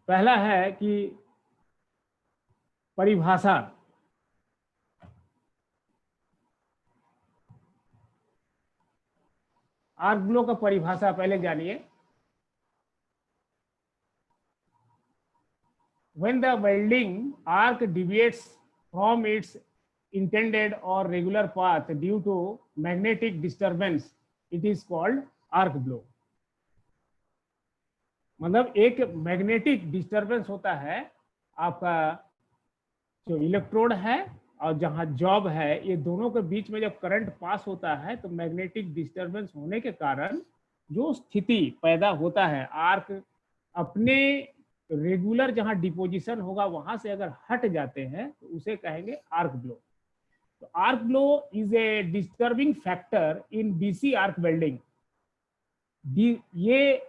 पहला है कि परिभाषा। आर्क ब्लो का परिभाषा पहले जानिए। When the welding arc deviates from its intended or regular path due to magnetic disturbance, it is called arc blow। मतलब एक मैग्नेटिक डिस्टरबेंस होता है, आपका जो इलेक्ट्रोड है और जहां जॉब है, ये दोनों के बीच में जब करंट पास होता है तो मैग्नेटिक डिस्टरबेंस होने के कारण जो स्थिति पैदा होता है, आर्क अपने रेगुलर जहां डिपोजिशन होगा वहां से अगर हट जाते हैं तो उसे कहेंगे आर्क ब्लो। तो arc blow is a disturbing factor in DC arc welding. ये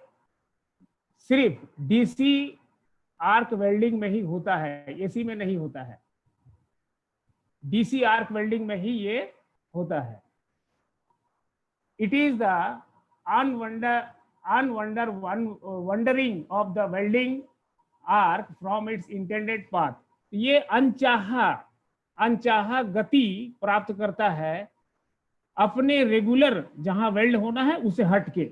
सिर्फ डीसी आर्क वेल्डिंग में ही होता है, एसी में नहीं होता है। डीसी आर्क वेल्डिंग में ही ये होता है। It is the wandering of the welding arc from its intended path। ये अनचाहा गति प्राप्त करता है अपने रेगुलर जहां वेल्ड होना है उसे हटके।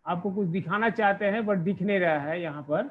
आपको कुछ दिखाना चाहते हैं बट दिख नहीं रहा है यहाँ पर।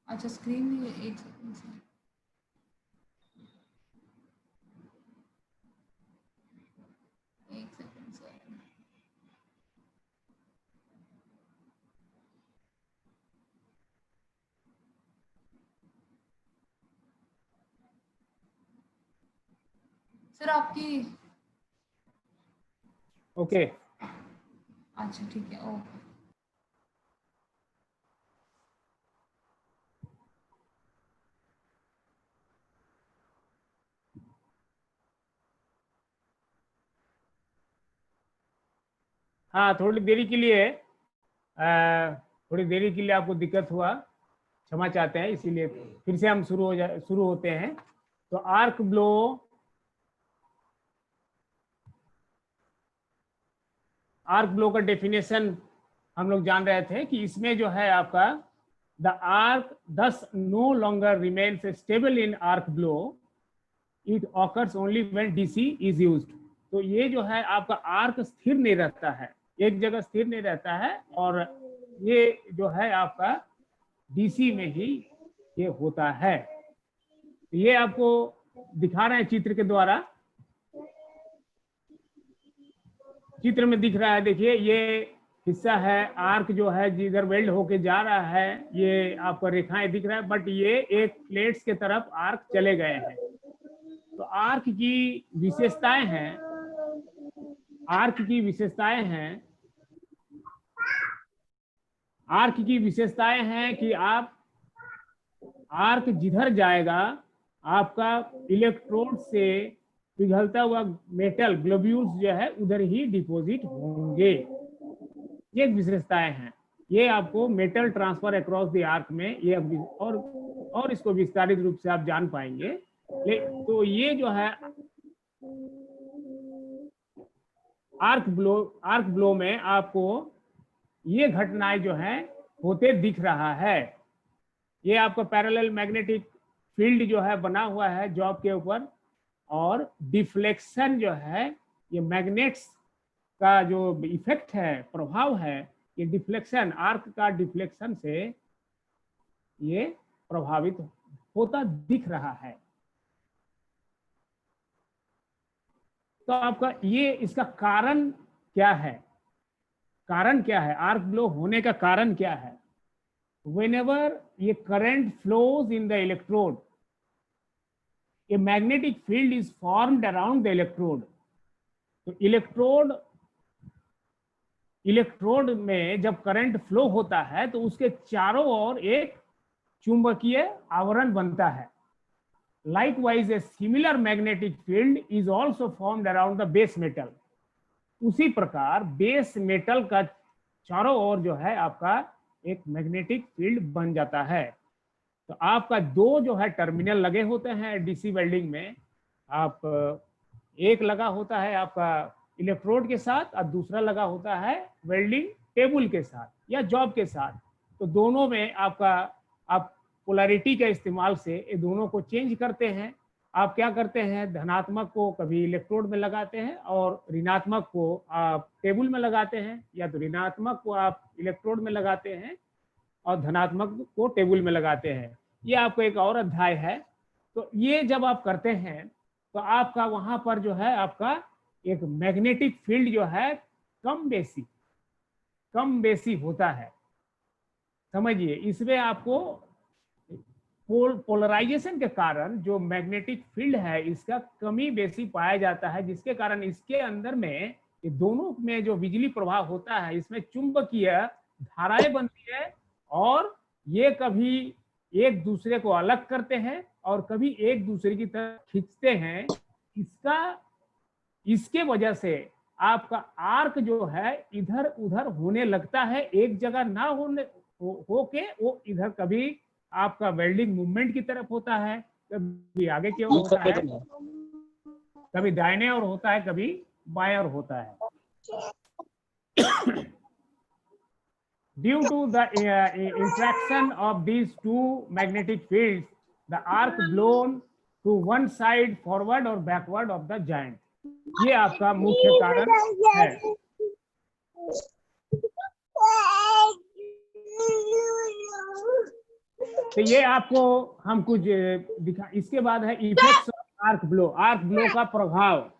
अच्छा, स्क्रीन में एक सेकंड से सर आपकी। ओके अच्छा ठीक है, ओके। हाँ, थोड़ी देरी के लिए आपको दिक्कत हुआ, क्षमा चाहते हैं। इसीलिए फिर से हम शुरू होते हैं। तो आर्क ब्लो का डेफिनेशन हम लोग जान रहे थे कि इसमें जो है आपका the arc thus no longer remains stable in arc blow, it occurs only when DC is used. तो ये जो है आपका आर्क स्थिर नहीं रहता है, एक जगह स्थिर नहीं रहता है, और ये जो है आपका डीसी में ही ये होता है। ये आपको दिखा रहे हैं चित्र के द्वारा। चित्र में दिख रहा है, देखिए ये हिस्सा है आर्क जो है जिधर वेल्ड होके जा रहा है, ये आपको रेखाएं दिख रहा है, बट ये एक प्लेट्स के तरफ आर्क चले गए हैं। तो आर्क की विशेषताएं हैं, आर्क की विशेषताएं हैं कि आप आर्क जिधर जाएगा आपका इलेक्ट्रोड से पिघलता हुआ मेटल ग्लोब्यूल्स जो है उधर ही डिपॉजिट होंगे। ये विशेषताएं हैं। ये आपको metal transfer across the arc में ये और इसको विस्तारित रूप से आप जान पाएंगे। तो ये जो है आर्क ब्लो में आपको ये घटनाएं जो है होते दिख रहा है। ये आपका पैरेलल मैग्नेटिक फील्ड जो है बना हुआ है जॉब के ऊपर, और डिफ्लेक्शन जो है ये मैग्नेट्स का जो इफेक्ट है, प्रभाव है, ये डिफ्लेक्शन, आर्क का डिफ्लेक्शन से ये प्रभावित होता दिख रहा है। तो आपका ये इसका कारण क्या है? कारण क्या है आर्क ब्लो होने का? कारण क्या है? व्हेनेवर ये current flows in the electrode, a magnetic field is formed around the electrode. तो इलेक्ट्रोड में जब करंट फ्लो होता है तो उसके चारों ओर एक चुंबकीय आवरण बनता है। Likewise, a similar magnetic field is also formed around the base metal. उसी प्रकार बेस मेटल का चारों ओर जो है आपका एक मैग्नेटिक फील्ड बन जाता है। तो आपका दो जो है टर्मिनल लगे होते हैं डीसी वेल्डिंग में, आप एक लगा होता है आपका इलेक्ट्रोड के साथ और दूसरा लगा होता है वेल्डिंग टेबल के साथ या जॉब के साथ। तो दोनों में आपका आप पोलैरिटी के इस्तेमाल से ये दोनों को चेंज करते हैं। आप क्या करते हैं, धनात्मक को कभी इलेक्ट्रोड में लगाते हैं और ऋणात्मक को आप टेबल में लगाते हैं, या तो ऋणात्मक को आप इलेक्ट्रोड में लगाते हैं और धनात्मक को टेबल में लगाते हैं। ये आपको एक और अध्याय है। तो ये जब आप करते हैं तो आपका वहां पर जो है आपका एक मैग्नेटिक फील्ड जो है कम बेसी होता है। समझिए, इसमें आपको पोलराइजेशन के कारण जो मैग्नेटिक फील्ड है इसका कमी बेसी पाया जाता है, जिसके कारण इसके अंदर में ये दोनों में जो बिजली प्रवाह होता है इसमें चुंबकीय धाराएं बनती है और ये कभी एक दूसरे को अलग करते हैं और कभी एक दूसरे की तरफ खींचते हैं। इसके वजह से आपका आर्क जो है इधर उधर होने लगता है, एक जगह ना होके वो इधर कभी आपका वेल्डिंग मूवमेंट की तरफ होता है, कभी आगे की ओर होता है, कभी दाहिने ओर होता है, कभी बाएं ओर होता है। Due to the interaction of these two magnetic fields, the arc blown to one side, forward or backward of the joint. ये आपका मुख्य कारण है। तो ये आपको हम कुछ दिखा। इसके बाद है effects of arc blow. Arc blow का प्रभाव,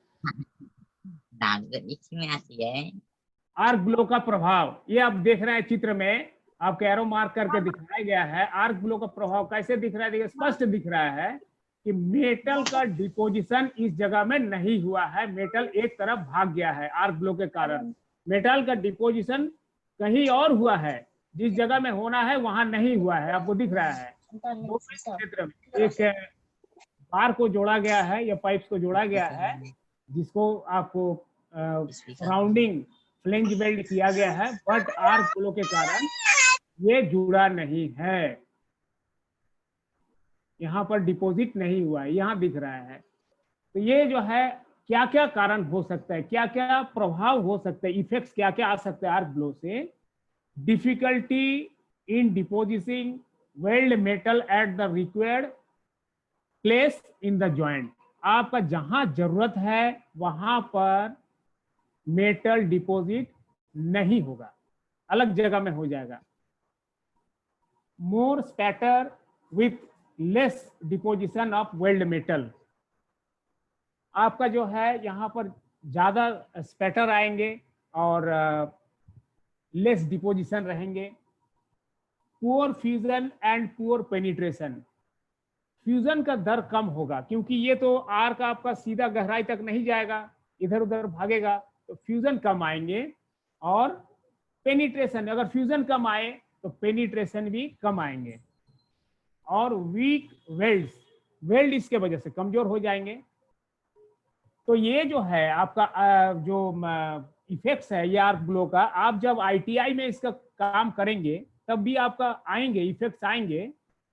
आर्क ब्लो का प्रभाव ये आप देख रहे हैं चित्र में, आपको एरो मार्क करके दिखाया गया है। आर्क ब्लो का प्रभाव कैसे दिख रहा है? देखिए, स्पष्ट दिख रहा है कि मेटल का डिपोजिशन इस जगह में नहीं हुआ है, मेटल एक तरफ भाग गया है। आर्क ब्लो के कारण मेटल का डिपोजिशन कहीं और हुआ है, जिस जगह में होना है वहां नहीं हुआ है। आपको दिख रहा है क्षेत्र में एक बार को जोड़ा गया है या पाइप्स को जोड़ा गया है, जिसको आपको सराउंडिंग फ्लेंज वेल्ड किया गया है, बट आर्क ब्लो के कारण ये जुड़ा नहीं है, यहाँ पर डिपॉजिट नहीं हुआ है, यहाँ दिख रहा है। तो ये जो है क्या क्या कारण हो सकता है, क्या क्या प्रभाव हो सकता है, इफेक्ट्स क्या क्या आ सकते हैं आर्क ब्लो से? Difficulty in depositing weld metal at the required place in the joint. आपका जहां जरूरत है वहां पर मेटल डिपॉजिट नहीं होगा, अलग जगह में हो जाएगा। More spatter with less deposition of weld metal. आपका जो है यहाँ पर ज्यादा स्पैटर आएंगे और लेस डिपोजिशन रहेंगे। Poor fusion and poor penetration. Fusion का दर कम होगा, क्योंकि ये तो आर्क आपका सीधा गहराई तक नहीं जाएगा, इधर उधर भागेगा, तो फ्यूजन कम आएंगे। और पेनिट्रेशन, अगर फ्यूजन कम आए तो पेनिट्रेशन भी कम आएंगे। और वीक वेल्ड्स, वेल्ड इसके वजह से कमजोर हो जाएंगे। तो ये जो है आपका जो इफेक्ट्स है ये आर्क ब्लो का, आप जब आईटीआई में इसका काम करेंगे तब भी आपका आएंगे, इफेक्ट्स आएंगे।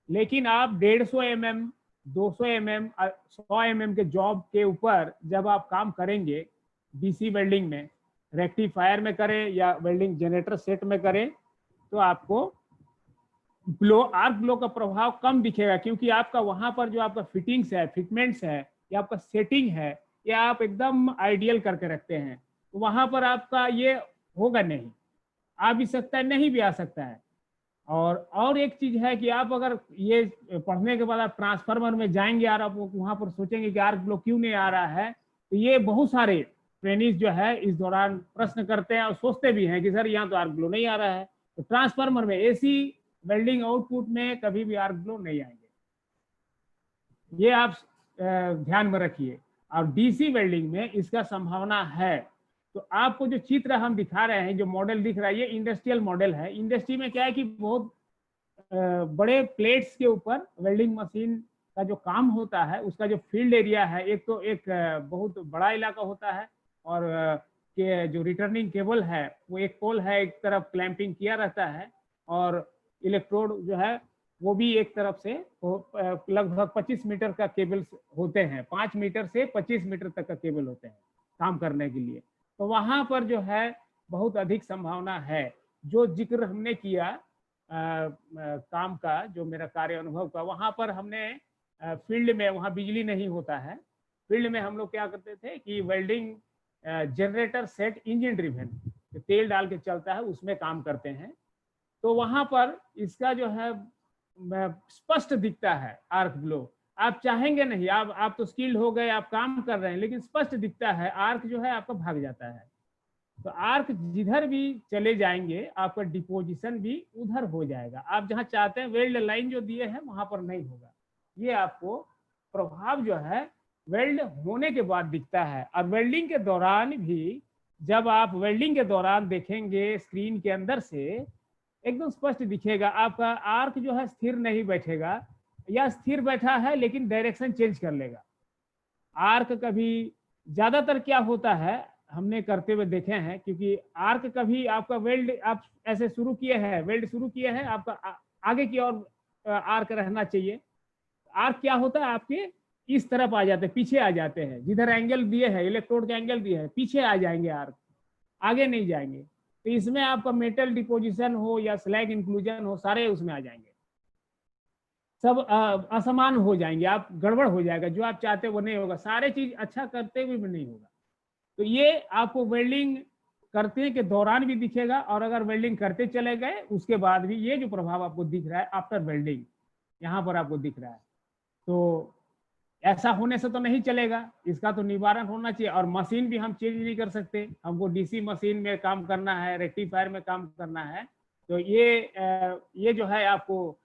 लेकिन आप 150 mm, 200 mm, 100 mm के जॉब के ऊपर जब आप काम करेंगे डीसी वेल्डिंग में, रेक्टिफायर में करें या वेल्डिंग जनरेटर सेट में करें, तो आपको ब्लो, आर्क ब्लो का प्रभाव कम दिखेगा, क्योंकि आपका वहां पर जो आपका फिटिंग्स है, फिटमेंट्स है, या आपका सेटिंग है, या आप एकदम आइडियल करके रखते हैं, तो वहां पर आपका ये होगा नहीं। आ भी सकता है, नहीं भी आ सकता है। और एक चीज है कि आप अगर ये पढ़ने के बाद आप ट्रांसफार्मर में जाएंगे और आप वहां पर सोचेंगे कि आर्क ब्लो क्यों नहीं आ रहा है, तो ये बहुत सारे ट्रेनिज जो है इस दौरान प्रश्न करते हैं और सोचते भी हैं कि सर यहाँ तो आर्क ब्लो नहीं आ रहा है। तो ट्रांसफार्मर में, एसी वेल्डिंग आउटपुट में कभी भी आर्क ब्लो नहीं आएंगे, ये आप ध्यान में रखिए। और डीसी वेल्डिंग में इसका संभावना है। तो आपको जो चित्र हम दिखा रहे हैं, जो मॉडल दिख रहा है, ये इंडस्ट्रियल मॉडल है। इंडस्ट्री में क्या है कि बहुत बड़े प्लेट्स के ऊपर वेल्डिंग मशीन का जो काम होता है, उसका जो फील्ड एरिया है, एक तो एक बहुत बड़ा इलाका होता है, और के जो रिटर्निंग केबल है वो एक पोल है, एक तरफ क्लैंपिंग किया रहता है, और इलेक्ट्रोड जो है वो भी एक तरफ से लगभग 25 मीटर का केबल होते हैं, 5 मीटर से 25 मीटर तक का केबल होते हैं काम करने के लिए। तो वहां पर जो है बहुत अधिक संभावना है। जो जिक्र हमने किया काम का, जो मेरा कार्य अनुभव का, वहां पर हमने फील्ड में, वहां बिजली नहीं होता है, फील्ड में हम लोग क्या करते थे कि welding generator set engine driven, तेल डाल के चलता है, उसमें काम करते हैं। तो वहां पर इसका जो है स्पष्ट दिखता है आर्क ब्लो। आप चाहेंगे नहीं, आप तो स्किल्ड हो गए, आप काम कर रहे हैं, लेकिन स्पष्ट दिखता है, आर्क जो है आपका भाग जाता है। तो आर्क जिधर भी चले जाएंगे आपका डिपोजिशन भी उधर हो जाएगा। आप जहां चाहते हैं वेल्ड लाइन जो दिए हैं वहां पर नहीं होगा। ये आपको प्रभाव जो है वेल्ड होने के बाद दिखता है। और वेल्डिंग के दौरान भी, जब आप वेल्डिंग के दौरान देखेंगे स्क्रीन के अंदर से एकदम स्पष्ट दिखेगा, आपका आर्क जो है स्थिर नहीं बैठेगा, या स्थिर बैठा है लेकिन डायरेक्शन चेंज कर लेगा। आर्क कभी, ज्यादातर क्या होता है हमने करते हुए देखे हैं, क्योंकि आर्क कभी आपका वेल्ड, आप ऐसे शुरू किए हैं, वेल्ड शुरू किए हैं, आपका आगे की ओर आर्क रहना चाहिए। आर्क क्या होता है, आपके इस तरफ आ जाते हैं, पीछे आ जाते हैं, जिधर एंगल दिए हैं, इलेक्ट्रोड के एंगल दिए हैं, पीछे आ जाएंगे आर्क, आगे नहीं जाएंगे। तो इसमें आपका मेटल डिपोजिशन हो या स्लैग इंक्लूजन हो, सारे उसमें आ जाएंगे, सब असमान हो जाएंगे, आप गड़बड़ हो जाएगा, जो आप चाहते हैं वो नहीं होगा, सारे चीज अच्छा करते हुए भी नहीं होगा। तो ये आपको वेल्डिंग करते के दौरान भी दिखेगा, और अगर वेल्डिंग करते चले गए उसके बाद भी ये जो प्रभाव आपको दिख रहा है आफ्टर वेल्डिंग, यहाँ पर आपको दिख रहा है। तो ऐसा होने से तो नहीं चलेगा, इसका तो निवारण होना चाहिए। और मशीन भी हम चेंज नहीं कर सकते, हमको डीसी मशीन में काम करना है, रेक्टिफायर में काम करना है, तो ये जो है आपको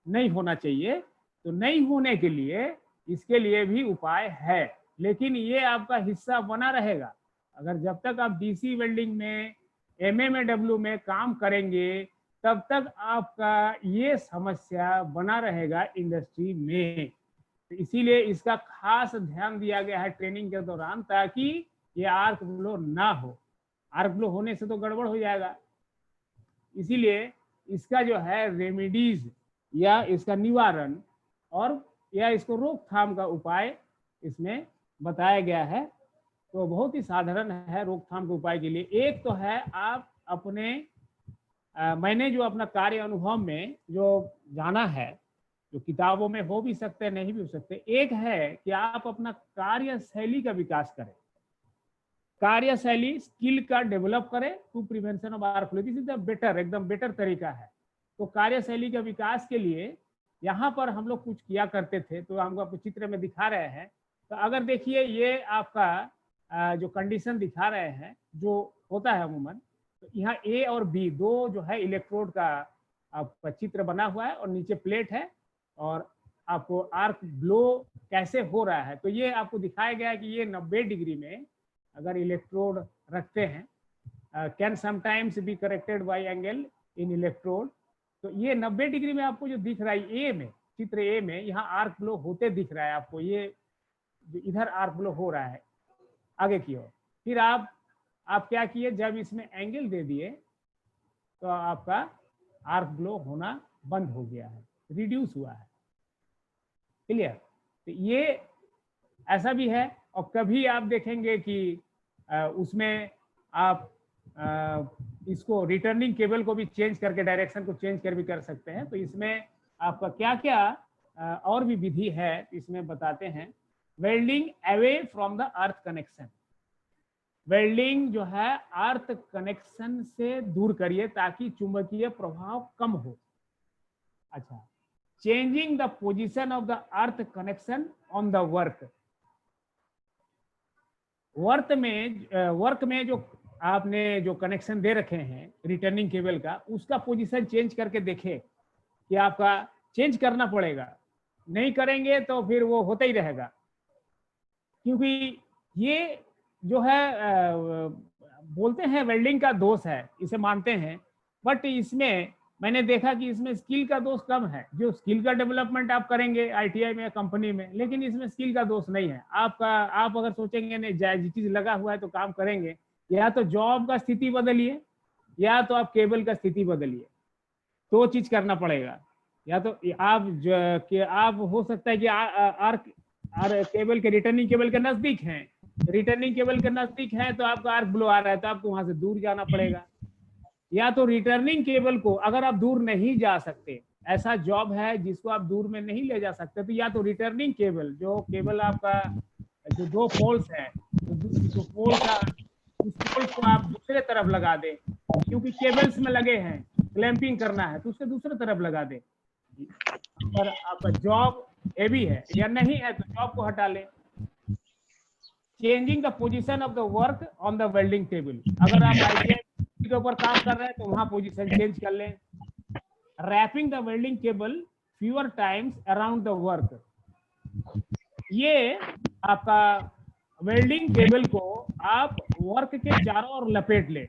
नहीं होना चाहिए। तो नहीं होने के लिए इसके लिए भी उपाय है, लेकिन ये आपका हिस्सा बना रहेगा। अगर जब तक आप डीसी वेल्डिंग में, एमएमएडब्ल्यू में काम करेंगे, तब तक आपका ये समस्या बना रहेगा इंडस्ट्री में। तो इसीलिए इसका खास ध्यान दिया गया है ट्रेनिंग के दौरान, ताकि ये आर्क ब्लो ना हो। आर्क ब्लो होने से तो गड़बड़ हो जाएगा। इसीलिए इसका जो है रेमेडीज या इसका निवारण और या इसको रोकथाम का उपाय इसमें बताया गया है। तो बहुत ही साधारण है रोकथाम के उपाय के लिए। एक तो है आप अपने मैंने जो अपना कार्य अनुभव में जो जाना है, जो किताबों में हो भी सकते हैं, नहीं भी हो सकते, एक है कि आप अपना कार्यशैली का विकास करें, कार्यशैली स्किल का डेवलप करें to prevention of arc blow. This is the better, एकदम बेटर तरीका है। तो कार्यशैली का विकास के लिए यहाँ पर हम लोग कुछ किया करते थे, तो हम आपको चित्र में दिखा रहे हैं। तो अगर देखिए ये आपका जो कंडीशन दिखा रहे हैं जो होता है अमूमन, तो यहाँ ए और बी दो जो है इलेक्ट्रोड का आपका चित्र बना हुआ है, और नीचे प्लेट है, और आपको आर्क ब्लो कैसे हो रहा है। तो ये आपको दिखाया गया है कि ये 90 डिग्री में अगर इलेक्ट्रोड रखते हैं, can sometimes be corrected bye angle in electrode. तो ये 90 डिग्री में आपको जो दिख रहा है ए में, चित्र ए में, यहाँ आर्क ब्लो होते दिख रहा है आपको, ये इधर आर्क ब्लो हो रहा है। आगे की ओर। फिर आप क्या किए, जब इसमें एंगल दे दिए तो आपका आर्क ब्लो होना बंद हो गया है, रिड्यूस हुआ है। क्लियर? तो ये ऐसा भी है। और कभी आप देखेंगे कि उसमें आप इसको रिटर्निंग केबल को भी चेंज करके डायरेक्शन को चेंज कर भी कर सकते हैं। तो इसमें आपका क्या क्या और भी विधि है इसमें बताते हैं। Welding away from the earth connection, welding जो है अर्थ कनेक्शन से दूर करिए ताकि चुंबकीय प्रभाव कम हो। अच्छा, changing the position of the earth connection on the work, work में जो आपने जो कनेक्शन दे रखे हैं रिटर्निंग केबल का, उसका पोजीशन चेंज करके देखें कि आपका चेंज करना पड़ेगा, नहीं करेंगे तो फिर वो होता ही रहेगा। क्योंकि ये जो है बोलते हैं वेल्डिंग का दोष है, इसे मानते हैं, बट इसमें मैंने देखा कि इसमें स्किल का दोष कम है। जो स्किल का डेवलपमेंट आप करेंगे आईटीआई में, कंपनी में, लेकिन इसमें स्किल का दोष नहीं है आपका। आप अगर सोचेंगे नहीं जायज चीज लगा हुआ है तो काम करेंगे, या तो जॉब का स्थिति बदलिए या तो आप केबल का स्थिति बदलिए, तो चीज करना पड़ेगा। या तो आप हो सकता है कि आर्क केबल के रिटर्निंग केबल के नजदीक हैं, रिटर्निंग केबल के नजदीक है तो आपका आर्क ब्लो आ रहा है तो आपको वहां से दूर जाना पड़ेगा। या तो रिटर्निंग केबल को अगर आप दूर नहीं जा सकते, ऐसा जॉब है जिसको आप दूर में नहीं ले जा सकते, तो या तो रिटर्निंग केबल, जो केबल आपका जो 2 पोल्स है, तो पोल का उस पोल को आप दूसरे तरफ लगा दें, क्योंकि केबल्स में लगे हैं, क्लैंपिंग करना है तो उसके दूसरे तरफ लगा दें। अगर आपका जॉब हेवी है या नहीं है तो जॉब को हटा लें। Changing the position of the work on the welding table, अगर आप आईटीआई के ऊपर काम कर रहे हैं तो वहां पोजीशन चेंज कर लें। Wrapping the welding cable fewer times around the work, ये आपका वेल्डिंग केबल को आप वर्क के चारों ओर लपेट ले,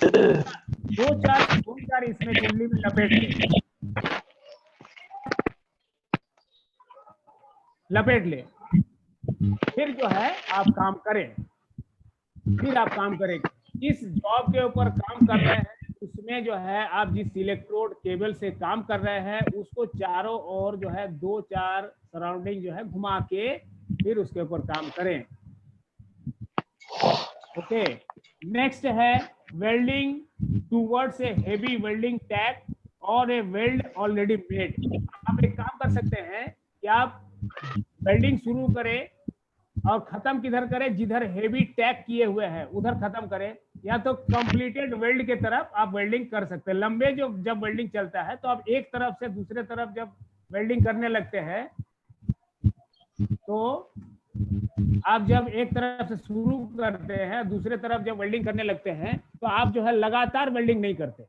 दो चार इसमें कुंडली में लपेट ले, फिर जो है आप काम करें। फिर आप काम करेंगे। इस जॉब के ऊपर काम कर रहे हैं उसमें जो है आप जिस इलेक्ट्रोड केबल से काम कर रहे हैं उसको चारों ओर जो है 2-4 सराउंडिंग जो है घुमा के फिर उसके ऊपर काम करें। ओके, नेक्स्ट है welding towards a heavy welding tag और ए वेल्ड ऑलरेडी मेड। आप एक काम कर सकते हैं कि आप वेल्डिंग शुरू करें और खत्म किधर करें, जिधर हेवी टैग किए हुए हैं उधर खत्म करें, या तो कंप्लीटेड वेल्ड के तरफ आप वेल्डिंग कर सकते हैं। लंबे जो जब वेल्डिंग चलता है तो आप एक तरफ से दूसरे तरफ जब वेल्डिंग करने लगते हैं तो आप जब एक तरफ से शुरू करते हैं दूसरे तरफ जब वेल्डिंग करने लगते हैं तो आप जो है लगातार वेल्डिंग नहीं करते,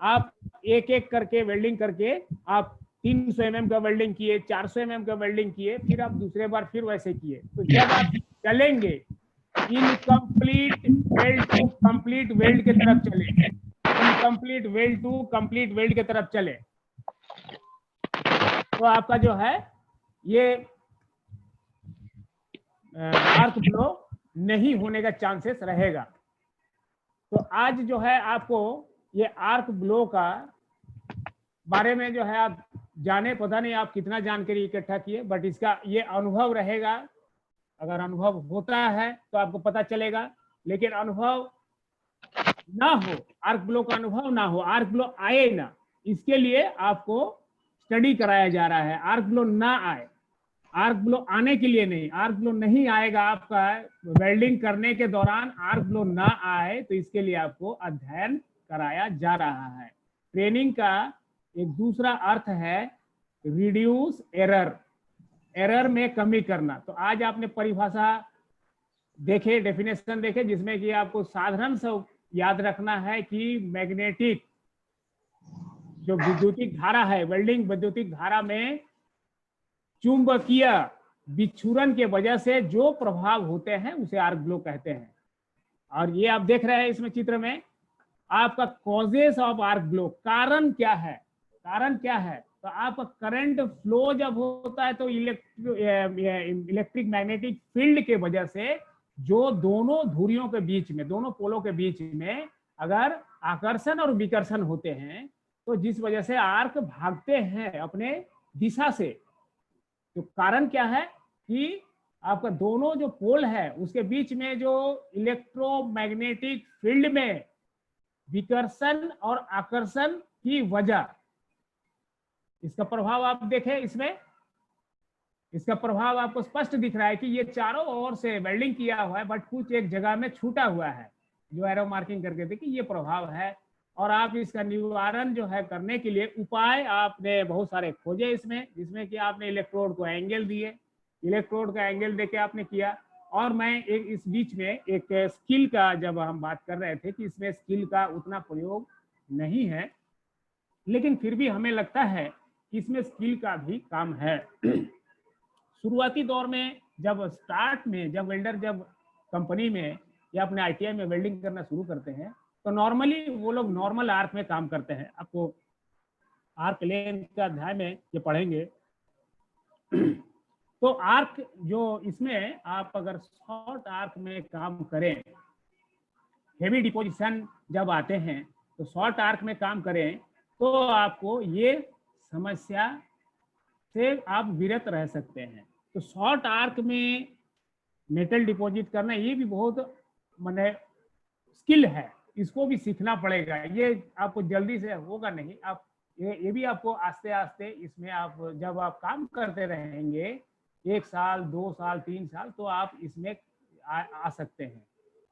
आप एक एक करके वेल्डिंग करके आप 300 mm का वेल्डिंग किए, 400 mm का वेल्डिंग किए, फिर आप दूसरे बार फिर वैसे किए। तो जब आप चलेंगे incomplete weld to complete weld की तरफ चले, incomplete weld to complete weld की तरफ चले, तो आपका जो है ये आर्क ब्लो नहीं होने का चांसेस रहेगा। तो आज जो है आपको ये आर्क ब्लो का बारे में जो है आप जाने, पता नहीं आप कितना जानकारी इकट्ठा किए, बट इसका ये अनुभव रहेगा। अगर अनुभव होता है तो आपको पता चलेगा, लेकिन अनुभव ना हो, आर्क ब्लो का अनुभव ना हो, आर्क ब्लो आए ना, इसके लिए आपको स्टडी कराया जा रहा है। आर्क ब्लो ना आए, आर्क ब्लो आने के लिए नहीं, आर्क ब्लो नहीं आएगा आपका वेल्डिंग करने के दौरान, आर्क ब्लो ना आए तो इसके लिए आपको अध्ययन कराया जा रहा है। ट्रेनिंग का एक दूसरा अर्थ है रिड्यूस एरर, एरर में कमी करना। तो आज आपने परिभाषा देखे, डेफिनेशन देखे, जिसमें कि आपको साधारण से याद रखना है कि मैग्नेटिक जो विद्युतिक धारा है, वेल्डिंग विद्युतिक धारा में चुंबकीय विच्छुरन के वजह से जो प्रभाव होते हैं उसे आर्क ब्लो कहते हैं। और ये आप देख रहे हैं इसमें चित्र में आपका कॉजेस ऑफ आर्क ब्लो, कारण क्या है, कारण क्या है। तो आपका करंट फ्लो जब होता है तो इलेक्ट्रिक मैग्नेटिक फील्ड के वजह से जो दोनों धुरियों के बीच में, दोनों पोलों के बीच में अगर आकर्षण और विकर्षण होते हैं, तो जिस वजह से आर्क भागते हैं अपने दिशा से, तो कारण क्या है कि आपका दोनों जो पोल है उसके बीच में जो इलेक्ट्रोमैग्नेटिक फील्ड में विकर्षण और आकर्षण की वजह, इसका प्रभाव आप देखें, इसमें इसका प्रभाव आपको स्पष्ट दिख रहा है कि ये चारों ओर से वेल्डिंग किया हुआ है, बट कुछ एक जगह में छूटा हुआ है, जो एरो मार्किंग करके देखिए ये प्रभाव है। और आप इसका निवारण जो है करने के लिए उपाय आपने बहुत सारे खोजे इसमें, जिसमें कि आपने इलेक्ट्रोड को एंगल दिए, इलेक्ट्रोड का एंगल देके आपने किया। और मैं एक इस बीच में एक स्किल का, जब हम बात कर रहे थे कि इसमें स्किल का उतना प्रयोग नहीं है, लेकिन फिर भी हमें लगता है कि इसमें स्किल का भी काम है। शुरुआती दौर में जब स्टार्ट में जब वेल्डर जब कंपनी में या अपने आईटीआई में वेल्डिंग करना शुरू करते हैं, तो नॉर्मली वो लोग नॉर्मल आर्क में काम करते हैं। आपको आर्क लेंथ का अध्याय में ये पढ़ेंगे। तो आर्क जो इसमें आप अगर शॉर्ट आर्क में काम करें, हेवी डिपोजिशन जब आते हैं तो शॉर्ट आर्क में काम करें, तो आपको ये समस्या से आप विरत रह सकते हैं। तो शॉर्ट आर्क में मेटल डिपॉजिट करना ये भी बहुत माने स्किल है, इसको भी सीखना पड़ेगा। ये आपको जल्दी से होगा नहीं, आप ये भी आपको आस्ते आस्ते इसमें आप जब आप काम करते रहेंगे 1 साल 2 साल 3 साल, तो आप इसमें आ सकते हैं।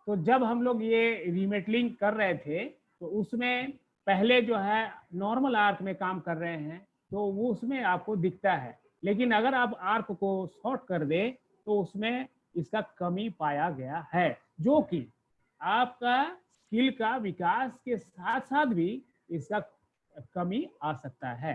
तो जब हम लोग ये रीमेटलिंग कर रहे थे, तो उसमें पहले जो है नॉर्मल आर्क में काम कर रहे हैं, तो वो उसमें आपको दिखता है। लेकिन अगर आप आर्क को शॉर्ट कर दे, तो उसमें इसका कमी पाया गया है, जो कि आपका स्किल का विकास के साथ साथ भी इसका कमी आ सकता है।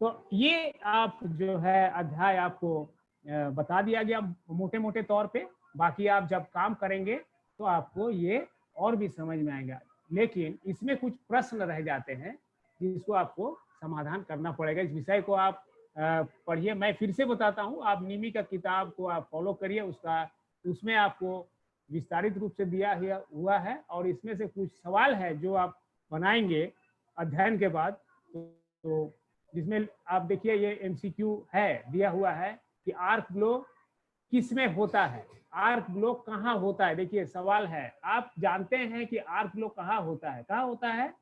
तो ये आप जो है अध्याय आपको बता दिया गया मोटे मोटे तौर पे। बाकी आप जब काम करेंगे तो आपको ये और भी समझ में आएगा, लेकिन इसमें कुछ प्रश्न रह जाते हैं जिसको आपको समाधान करना पड़ेगा। इस विषय को आप पढ़िए। मैं फिर से बताता हूँ, आप निमी का किताब को आप फॉलो करिए, उसमें आपको विस्तारित रूप से दिया हुआ है। और इसमें से कुछ सवाल है जो आप बनाएंगे अध्ययन के बाद, तो जिसमें आप देखिए ये एमसीक्यू है, दिया हुआ है कि आर्क ग्लो किस में होता है, आर्क ग्लो कहाँ होता है। देखिए सवाल है, आप जानते हैं कि आर्क ग्लो कहाँ होता है, कहाँ होता है?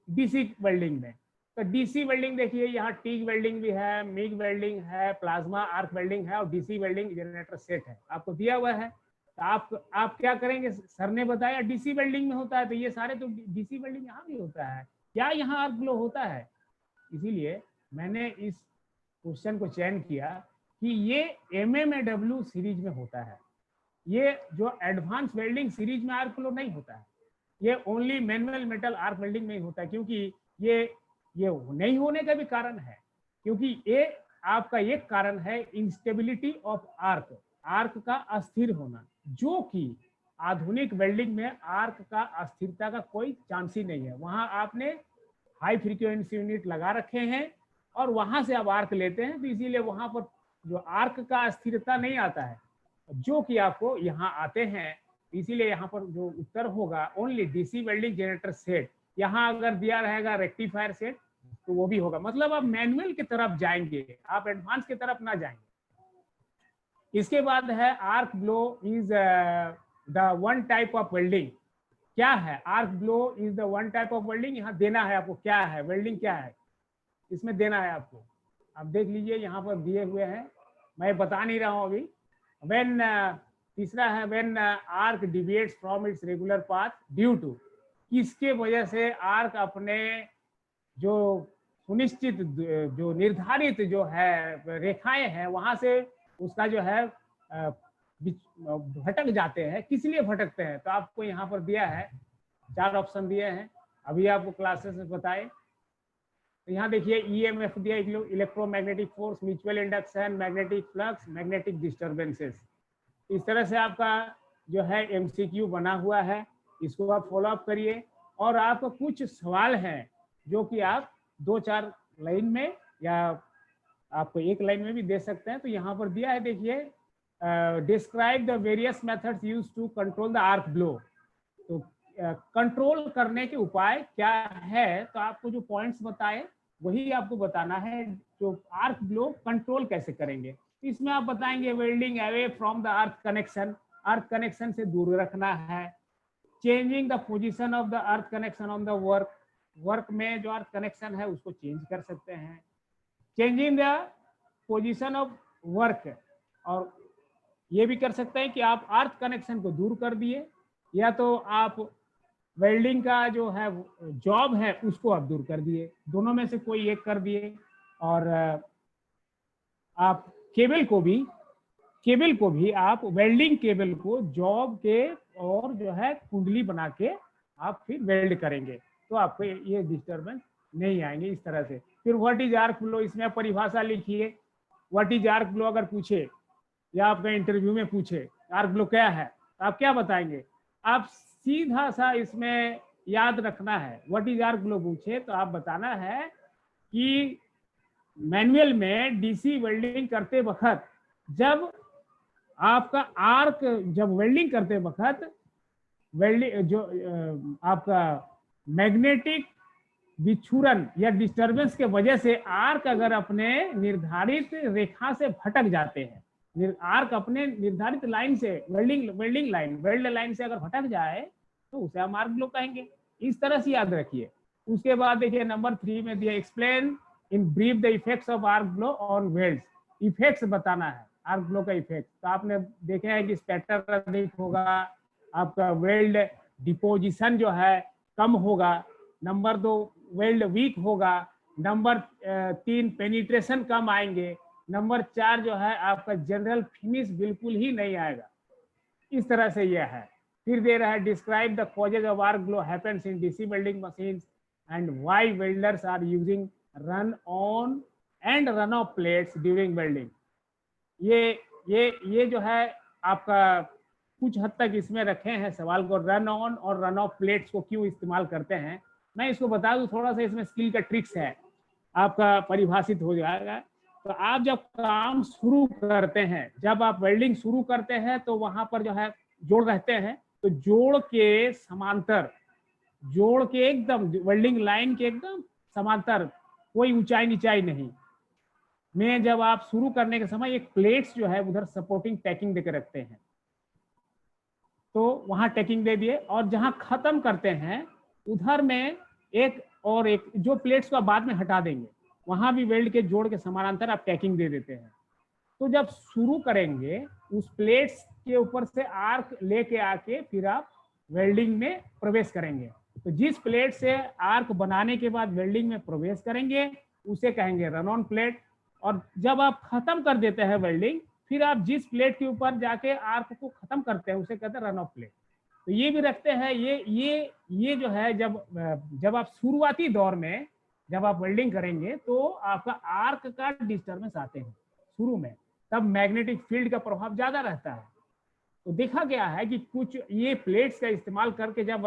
डीसी वेल्डिंग में। तो डीसी वेल्डिंग देखिए यहाँ टीग वेल्डिंग भी है, मिग वेल्डिंग है, प्लाज्मा आर्क वेल्डिंग है और डीसी वेल्डिंग जनरेटर सेट है, आपको दिया हुआ है। तो आप क्या करेंगे? सर ने बताया डीसी वेल्डिंग में होता है, तो ये सारे तो डीसी वेल्डिंग यहाँ भी होता है, क्या यहाँ आर्क ग्लो होता है? इसीलिए मैंने इस क्वेश्चन को चयन किया कि ये MMAW सीरीज में होता है। ये जो एडवांस वेल्डिंग सीरीज में आर्क ग्लो नहीं होता है, ये only manual metal arc welding में ही होता है। क्योंकि ये नहीं होने का भी कारण है, क्योंकि ये आपका एक कारण है इंस्टेबिलिटी ऑफ आर्क, आर्क का अस्थिर होना, जो कि आधुनिक वेल्डिंग में आर्क का अस्थिरता का कोई चांस ही नहीं है। वहां आपने हाई फ्रीक्वेंसी यूनिट लगा रखे हैं और वहां से आप आर्क लेते हैं, तो इसीलिए वहां पर जो आर्क का अस्थिरता नहीं आता है, जो कि आपको यहाँ आते हैं। इसीलिए यहाँ पर जो उत्तर होगा only DC welding generator set. यहाँ अगर दिया रहेगा रेक्टिफायर सेट तो वो भी होगा, मतलब आप मैनुअल की तरफ जाएंगे, आप एडवांस की तरफ ना जाएंगे। इसके बाद है arc glow is the one type of welding. क्या है arc glow is the one type of welding? यहाँ देना है आपको क्या है वेल्डिंग, क्या है इसमें देना है आपको, आप देख लीजिए यहाँ पर दिए हुए हैं, मैं बता नहीं रहा हूँ अभी। व्हेन तीसरा है when arc deviates from its regular path due to, किसके वजह से आर्क अपने जो सुनिश्चित जो निर्धारित जो है रेखाएं हैं वहां से उसका जो है भटक जाते हैं, किस लिए भटकते हैं? तो आपको यहाँ पर दिया है 4 ऑप्शन दिए हैं, अभी आपको क्लासेस में बताए। तो यहाँ देखिए EMF दिया, electromagnetic force, mutual induction, magnetic flux, magnetic disturbances. इस तरह से आपका जो है MCQ बना हुआ है, इसको आप फॉलो अप करिए। और आपको कुछ सवाल हैं जो कि आप 2-4 लाइन में या आपको 1 लाइन में भी दे सकते हैं। तो यहाँ पर दिया है देखिए describe the various methods used to control the arc blow. तो कंट्रोल करने के उपाय क्या है, तो आपको जो पॉइंट्स बताए वही आपको बताना है, जो आर्क ब्लो कंट्रोल कैसे करेंगे। इसमें आप बताएंगे welding away from the earth connection से दूर रखना है, changing the position of the earth connection on the work में जो अर्थ कनेक्शन है उसको चेंज कर सकते हैं, changing the position of work, और ये भी कर सकते हैं कि आप अर्थ कनेक्शन को दूर कर दिए, या तो आप वेल्डिंग का जो है जॉब है उसको आप दूर कर दिए, दोनों में से कोई एक कर दिए। और आप केबल को भी आप वेल्डिंग केबल को जॉब के और जो है कुंडली बना के आप फिर वेल्ड करेंगे, तो आपको ये डिस्टर्बेंस नहीं आएंगे इस तरह से। फिर व्हाट इज आर्क फ्लो, इसमें परिभाषा लिखिए। व्हाट इज आर्क फ्लो अगर पूछे या आपका इंटरव्यू में पूछे आर्क फ्लो क्या है, तो आप क्या बताएंगे? आप सीधा सा इसमें याद रखना है। व्हाट इज आर्क फ्लो पूछे तो आप बताना है कि मैनुअल में डीसी वेल्डिंग करते वक्त जब आपका आर्क, जब वेल्डिंग करते वक्त वेल्डिंग जो आपका मैग्नेटिक विक्षुरण या डिस्टरबेंस के वजह से आर्क अगर अपने निर्धारित रेखा से भटक जाते हैं, आर्क अपने निर्धारित लाइन से वेल्ड लाइन से अगर भटक जाए तो उसे हम आर्क ब्लो कहेंगे। इस तरह से याद रखिए। उसके बाद देखिए नंबर 3 में दिया explain in brief the effects of arc blow on welds. Effects बताना है आर्क ब्लो का इफेक्ट। तो आपने देखे है कि स्पैटर अधिक होगा, आपका वेल्ड डिपोजिशन जो है कम होगा, नंबर 2 वेल्ड वीक होगा, नंबर 3 पेनिट्रेशन कम आएंगे, नंबर 4 जो है आपका जनरल फिनिश बिल्कुल ही नहीं आएगा। इस तरह से यह है। फिर दे रहा है describe the causes of arc glow happens in DC welding machines and why welders are using run on and run off plates during welding. ये जो है आपका कुछ हद तक इसमें रखे हैं सवाल को, रन ऑन और रन ऑफ प्लेट्स को क्यों इस्तेमाल करते हैं। मैं इसको बता दूं, थोड़ा सा इसमें स्किल का ट्रिक्स है, आपका परिभाषित हो जाएगा। तो आप जब काम शुरू करते हैं, जब आप वेल्डिंग शुरू करते हैं तो वहां पर जो है जोड़ रहते हैं, तो जोड़ के समांतर, जोड़ के एकदम वेल्डिंग लाइन के एकदम समांतर, कोई ऊंचाई नीचाई नहीं में जब आप शुरू करने के समय एक प्लेट्स जो है उधर सपोर्टिंग टैकिंग देकर रखते हैं, तो वहां टैकिंग दे दिए। और जहां खत्म करते हैं उधर में एक और एक जो प्लेट्स को आप बाद में हटा देंगे, वहां भी वेल्ड के जोड़ के समानांतर आप टैकिंग दे देते हैं। तो जब शुरू करेंगे उस प्लेट्स के ऊपर से आर्क लेके आके फिर आप वेल्डिंग में प्रवेश करेंगे। तो जिस प्लेट से आर्क बनाने के बाद वेल्डिंग में प्रवेश करेंगे उसे कहेंगे रन ऑन प्लेट। और जब आप खत्म कर देते हैं वेल्डिंग, फिर आप जिस प्लेट के ऊपर जाके आर्क को खत्म करते हैं उसे कहते हैं रन ऑफ प्लेट। तो ये भी रखते हैं। ये जो है जब आप शुरुआती दौर में जब आप वेल्डिंग करेंगे तो आपका आर्क का डिस्टर्बेंस आते हैं शुरू में, तब मैग्नेटिक फील्ड का प्रभाव ज्यादा रहता है। तो देखा गया है कि कुछ ये प्लेट्स का इस्तेमाल करके जब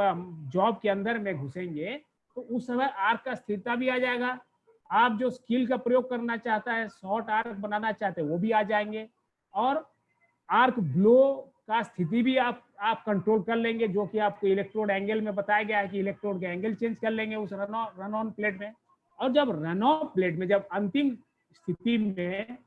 जॉब के अंदर में घुसेंगे तो उस समय आर्क का स्थिरता भी आ जाएगा। आप जो स्किल का प्रयोग करना चाहता है, शॉर्ट आर्क बनाना चाहते हैं, वो भी आ जाएंगे। और आर्क ब्लो का स्थिति भी आप कंट्रोल कर लेंगे, जो कि आपको इलेक्ट्रोड एंगल में बताया गया है कि इलेक्ट्रोड का एंगल चेंज कर लेंगे उस रन ऑन प्लेट में। और जब रन ऑफ प्लेट में जब अंतिम स्थिति में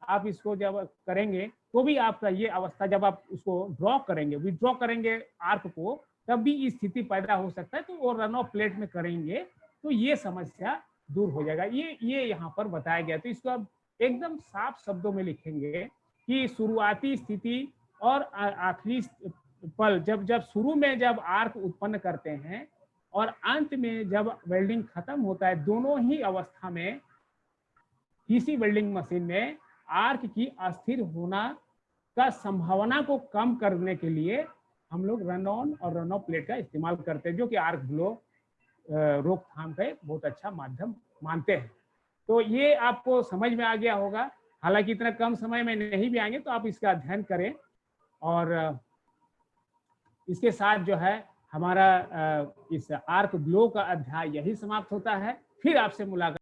आप इसको जब करेंगे तो भी आपका ये अवस्था, जब आप उसको ड्रॉ करेंगे, विड्रॉ करेंगे आर्क को, तब भी ये स्थिति पैदा हो सकता है। तो वो रन ऑफ प्लेट में करेंगे तो ये समस्या दूर हो जाएगा। ये यहाँ पर बताया गया। तो इसको आप एकदम साफ शब्दों में लिखेंगे कि शुरुआती स्थिति और आखिरी पल, जब शुरू में जब आर्क उत्पन्न करते हैं और अंत में जब वेल्डिंग खत्म होता है, दोनों ही अवस्था में डीसी वेल्डिंग मशीन में आर्क की अस्थिर होना का संभावना को कम करने के लिए हम लोग रन ऑन और रन ऑफ प्लेट का इस्तेमाल करते हैं, जो कि आर्क ब्लो रोकथाम का एक बहुत अच्छा माध्यम मानते हैं। तो ये आपको समझ में आ गया होगा। हालांकि इतना कम समय में नहीं भी आएंगे, तो आप इसका अध्ययन करें। और इसके साथ जो है हमारा इस आर्क ब्लो का अध्याय यही समाप्त होता है। फिर आपसे मुलाकात